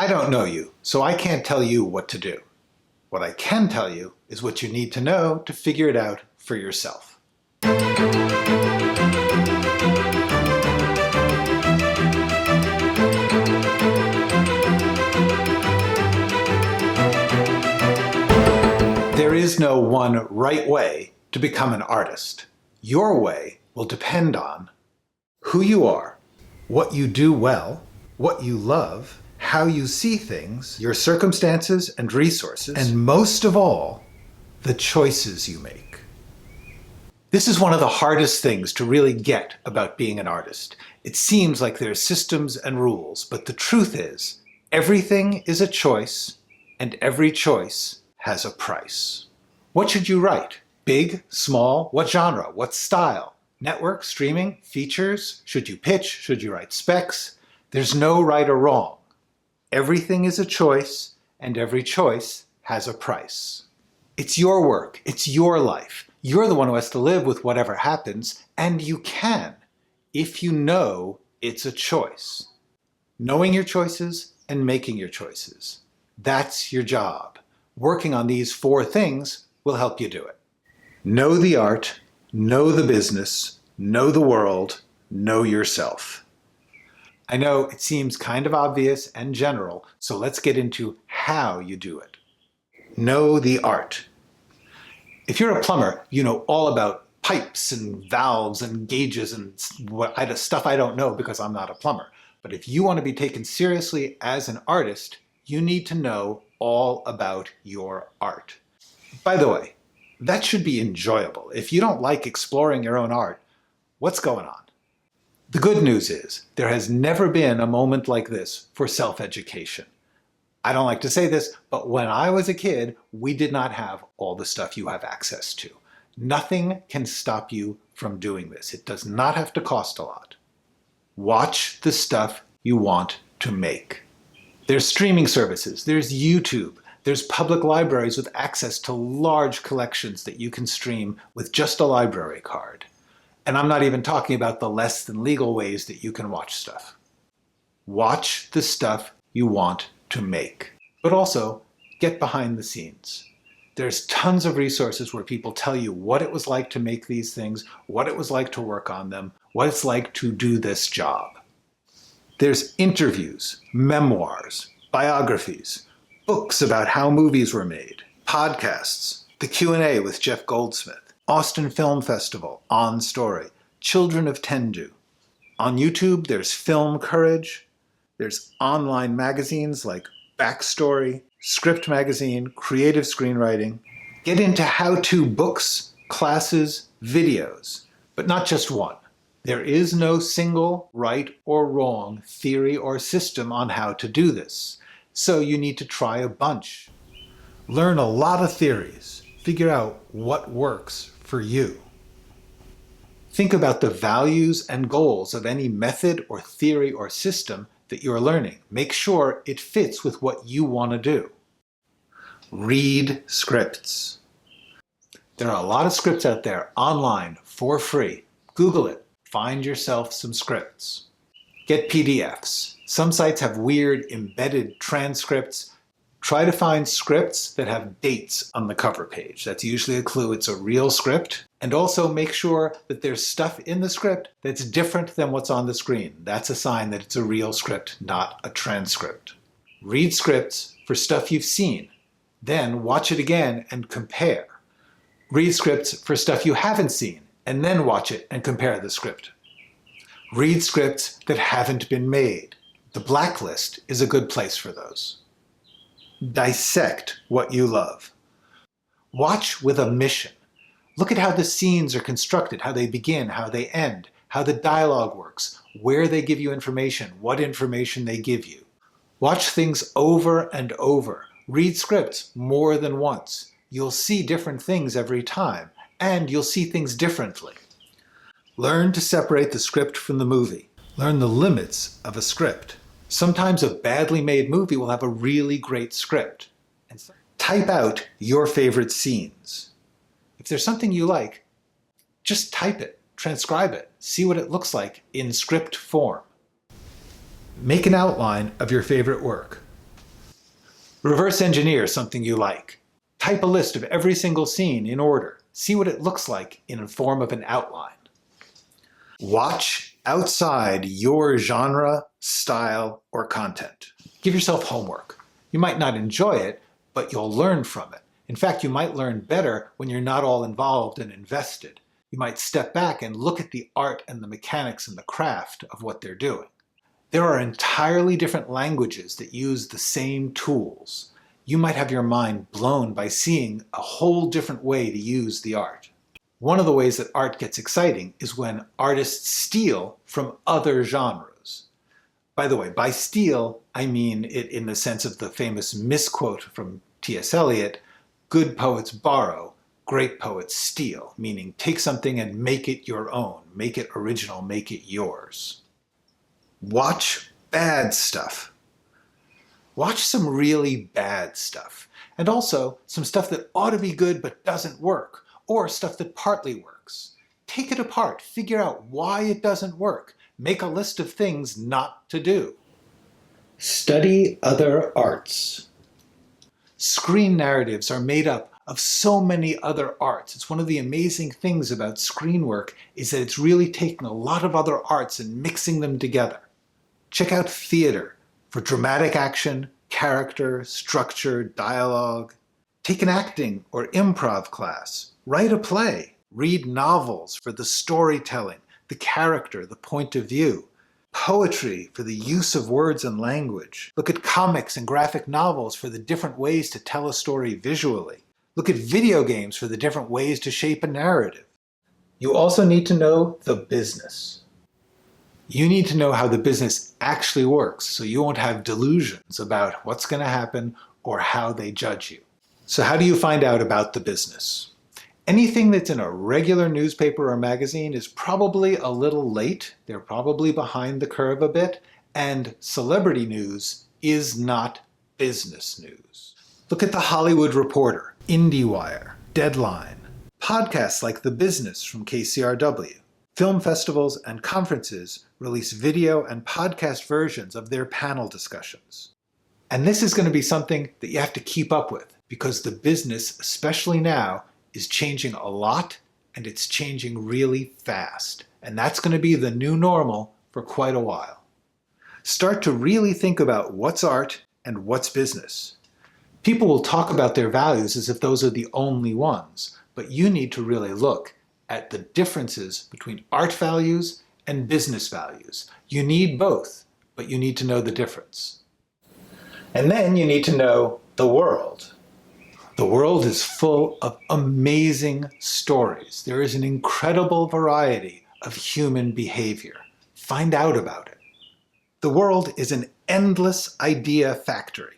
I don't know you, so I can't tell you what to do. What I can tell you is what you need to know to figure it out for yourself. There is no one right way to become an artist. Your way will depend on who you are, what you do well, what you love, how you see things, your circumstances and resources, and most of all, the choices you make. This is one of the hardest things to really get about being an artist. It seems like there are systems and rules, but the truth is, everything is a choice, and every choice has a price. What should you write? Big? Small? What genre? What style? Network? Streaming? Features? Should you pitch? Should you write specs? There's no right or wrong. Everything is a choice, and every choice has a price. It's your work. It's your life. You're the one who has to live with whatever happens, and you can, if you know it's a choice. Knowing your choices and making your choices. That's your job. Working on these 4 things will help you do it. Know the art, know the business, know the world, know yourself. I know it seems kind of obvious and general, so let's get into how you do it. Know the art. If you're a plumber, you know all about pipes and valves and gauges and stuff I don't know because I'm not a plumber. But if you want to be taken seriously as an artist, you need to know all about your art. By the way, that should be enjoyable. If you don't like exploring your own art, what's going on? The good news is there has never been a moment like this for self-education. I don't like to say this, but when I was a kid, we did not have all the stuff you have access to. Nothing can stop you from doing this. It does not have to cost a lot. Watch the stuff you want to make. There's streaming services, there's YouTube, there's public libraries with access to large collections that you can stream with just a library card. And I'm not even talking about the less than legal ways that you can watch stuff. Watch the stuff you want to make, but also get behind the scenes. There's tons of resources where people tell you what it was like to make these things, what it was like to work on them, what it's like to do this job. There's interviews, memoirs, biographies, books about how movies were made, podcasts, the Q&A with Jeff Goldsmith, Austin Film Festival, On Story, Children of Tendu. On YouTube, there's Film Courage. There's online magazines like Backstory, Script Magazine, Creative Screenwriting. Get into how-to books, classes, videos, but not just one. There is no single right or wrong theory or system on how to do this, so you need to try a bunch. Learn a lot of theories. Figure out what works for you. Think about the values and goals of any method or theory or system that you're learning. Make sure it fits with what you want to do. Read scripts. There are a lot of scripts out there online for free. Google it. Find yourself some scripts. Get PDFs. Some sites have weird embedded transcripts. Try to find scripts that have dates on the cover page. That's usually a clue it's a real script. And also make sure that there's stuff in the script that's different than what's on the screen. That's a sign that it's a real script, not a transcript. Read scripts for stuff you've seen. Then watch it again and compare. Read scripts for stuff you haven't seen, and then watch it and compare the script. Read scripts that haven't been made. The blacklist is a good place for those. Dissect what you love. Watch with a mission. Look at how the scenes are constructed, how they begin, how they end, how the dialogue works, where they give you information, what information they give you. Watch things over and over. Read scripts more than once. You'll see different things every time, and you'll see things differently. Learn to separate the script from the movie. Learn the limits of a script. Sometimes a badly made movie will have a really great script. And type out your favorite scenes. If there's something you like, just type it, transcribe it, see what it looks like in script form. Make an outline of your favorite work. Reverse engineer something you like. Type a list of every single scene in order. See what it looks like in the form of an outline. Watch outside your genre, style, or content. Give yourself homework. You might not enjoy it, but you'll learn from it. In fact, you might learn better when you're not all involved and invested. You might step back and look at the art and the mechanics and the craft of what they're doing. There are entirely different languages that use the same tools. You might have your mind blown by seeing a whole different way to use the art. One of the ways that art gets exciting is when artists steal from other genres. By the way, by steal, I mean it in the sense of the famous misquote from T.S. Eliot, "Good poets borrow, great poets steal," meaning take something and make it your own, make it original, make it yours. Watch bad stuff. Watch some really bad stuff, and also some stuff that ought to be good but doesn't work, or stuff that partly works. Take it apart, figure out why it doesn't work, make a list of things not to do. Study other arts. Screen narratives are made up of so many other arts. It's one of the amazing things about screen work is that it's really taking a lot of other arts and mixing them together. Check out theater for dramatic action, character, structure, dialogue. Take an acting or improv class. Write a play. Read novels for the storytelling, the character, the point of view. Poetry for the use of words and language. Look at comics and graphic novels for the different ways to tell a story visually. Look at video games for the different ways to shape a narrative. You also need to know the business. You need to know how the business actually works so you won't have delusions about what's going to happen or how they judge you. So how do you find out about the business? Anything that's in a regular newspaper or magazine is probably a little late. They're probably behind the curve a bit. And celebrity news is not business news. Look at The Hollywood Reporter, IndieWire, Deadline, podcasts like The Business from KCRW. Film festivals and conferences release video and podcast versions of their panel discussions. And this is going to be something that you have to keep up with because the business, especially now, is changing a lot and it's changing really fast. And that's going to be the new normal for quite a while. Start to really think about what's art and what's business. People will talk about their values as if those are the only ones, but you need to really look at the differences between art values and business values. You need both, but you need to know the difference. And then you need to know the world. The world is full of amazing stories. There is an incredible variety of human behavior. Find out about it. The world is an endless idea factory.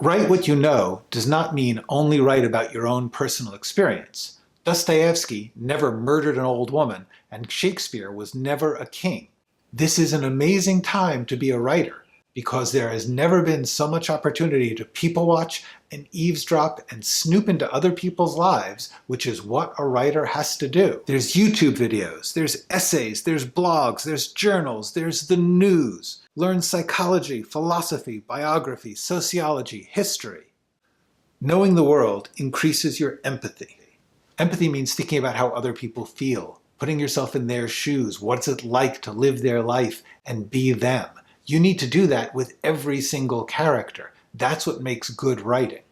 Write what you know does not mean only write about your own personal experience. Dostoevsky never murdered an old woman, and Shakespeare was never a king. This is an amazing time to be a writer, because there has never been so much opportunity to people watch and eavesdrop and snoop into other people's lives, which is what a writer has to do. There's YouTube videos, there's essays, there's blogs, there's journals, there's the news. Learn psychology, philosophy, biography, sociology, history. Knowing the world increases your empathy. Empathy means thinking about how other people feel, putting yourself in their shoes. What's it like to live their life and be them? You need to do that with every single character. That's what makes good writing.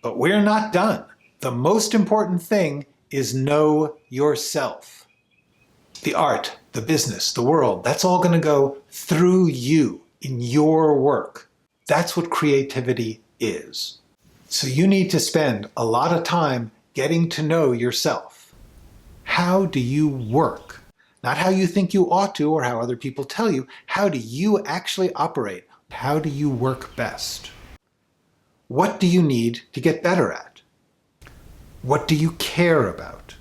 But we're not done. The most important thing is know yourself. The art, the business, the world, that's all going to go through you in your work. That's what creativity is. So you need to spend a lot of time getting to know yourself. How do you work? Not how you think you ought to or how other people tell you. How do you actually operate? How do you work best? What do you need to get better at? What do you care about?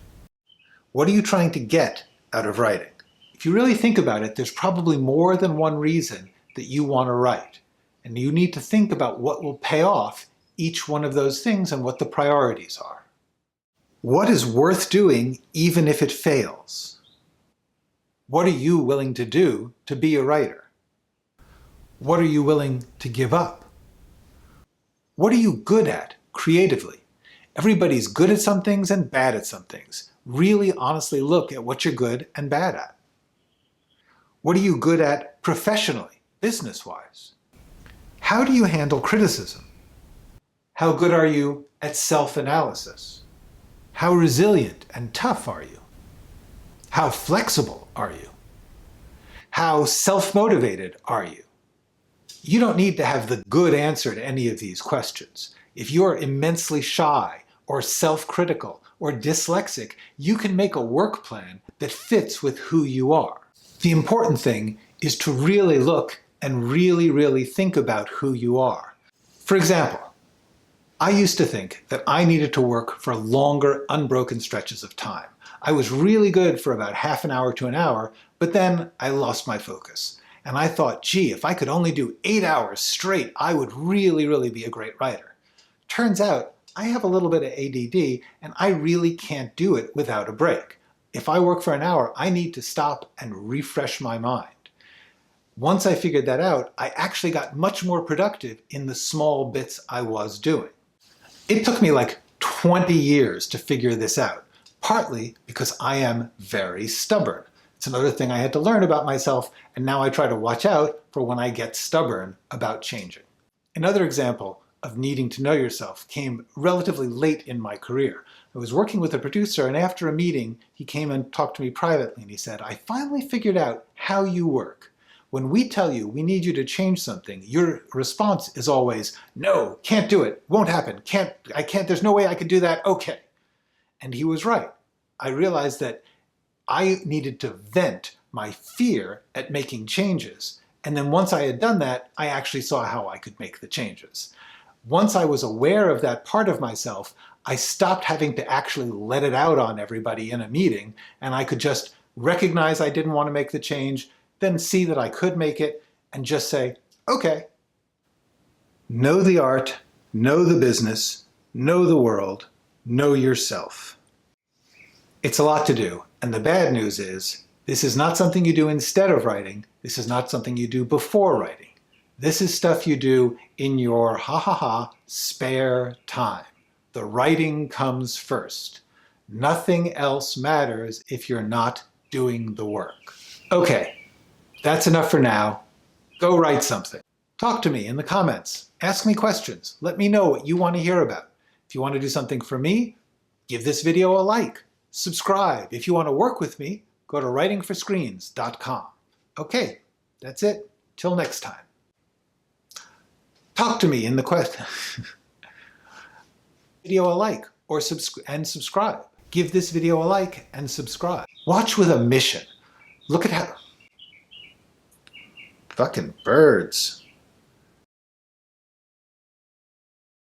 What are you trying to get out of writing? If you really think about it, there's probably more than one reason that you want to write. And you need to think about what will pay off each one of those things and what the priorities are. What is worth doing even if it fails? What are you willing to do to be a writer? What are you willing to give up? What are you good at creatively? Everybody's good at some things and bad at some things. Really honestly look at what you're good and bad at. What are you good at professionally, business-wise? How do you handle criticism? How good are you at self-analysis? How resilient and tough are you? How flexible are you? How self-motivated are you? You don't need to have the good answer to any of these questions. If you're immensely shy or self-critical or dyslexic, you can make a work plan that fits with who you are. The important thing is to really look and really think about who you are. For example, I used to think that I needed to work for longer, unbroken stretches of time. I was really good for about half an hour to an hour, but then I lost my focus. And I thought, gee, if I could only do 8 hours straight, I would really be a great writer. Turns out, I have a little bit of ADD, and I really can't do it without a break. If I work for an hour, I need to stop and refresh my mind. Once I figured that out, I actually got much more productive in the small bits I was doing. It took me like 20 years to figure this out, partly because I am very stubborn. It's another thing I had to learn about myself, and now I try to watch out for when I get stubborn about changing. Another example of needing to know yourself came relatively late in my career. I was working with a producer, and after a meeting, he came and talked to me privately, and he said, I finally figured out how you work. When we tell you we need you to change something, your response is always, no, can't do it, won't happen, I can't, there's no way I could do that, okay. And he was right. I realized that I needed to vent my fear at making changes. And then once I had done that, I actually saw how I could make the changes. Once I was aware of that part of myself, I stopped having to actually let it out on everybody in a meeting, and I could just recognize I didn't want to make the change, then see that I could make it, and just say, okay. Know the art, know the business, know the world, know yourself. It's a lot to do, and the bad news is, this is not something you do instead of writing, this is not something you do before writing. This is stuff you do in your spare time. The writing comes first. Nothing else matters if you're not doing the work. Okay, that's enough for now. Go write something. Talk to me in the comments. Ask me questions. Let me know what you want to hear about. If you want to do something for me, give this video a like. Subscribe. If you want to work with me, go to writingforscreens.com. Okay, that's it. Till next time. Talk to me in the question. Video a like or subscribe. Give this video a like and subscribe. Watch with a mission. Look at how... Fucking birds.